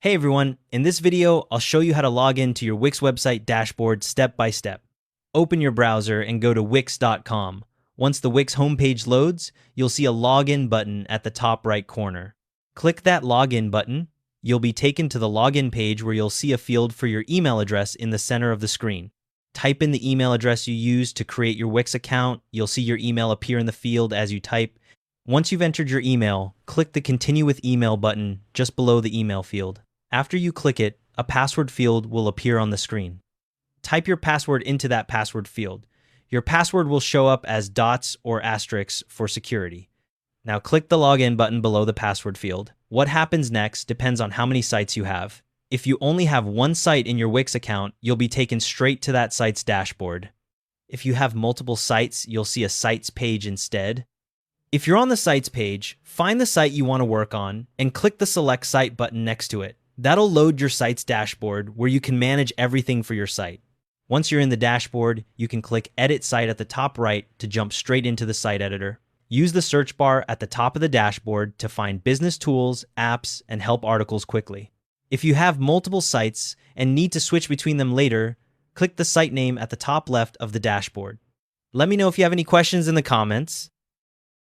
Hey everyone, in this video, I'll show you how to log into your Wix website dashboard step by step. Open your browser and go to wix.com. Once the Wix homepage loads, you'll see a login button at the top right corner. Click that login button. You'll be taken to the login page where you'll see a field for your email address in the center of the screen. Type in the email address you used to create your Wix account. You'll see your email appear in the field as you type. Once you've entered your email, click the Continue with Email button just below the email field. After you click it, a password field will appear on the screen. Type your password into that password field. Your password will show up as dots or asterisks for security. Now click the login button below the password field. What happens next depends on how many sites you have. If you only have one site in your Wix account, you'll be taken straight to that site's dashboard. If you have multiple sites, you'll see a sites page instead. If you're on the sites page, find the site you want to work on and click the Select Site button next to it. That'll load your site's dashboard where you can manage everything for your site. Once you're in the dashboard, you can click Edit Site at the top right to jump straight into the site editor. Use the search bar at the top of the dashboard to find business tools, apps, and help articles quickly. If you have multiple sites and need to switch between them later, click the site name at the top left of the dashboard. Let me know if you have any questions in the comments.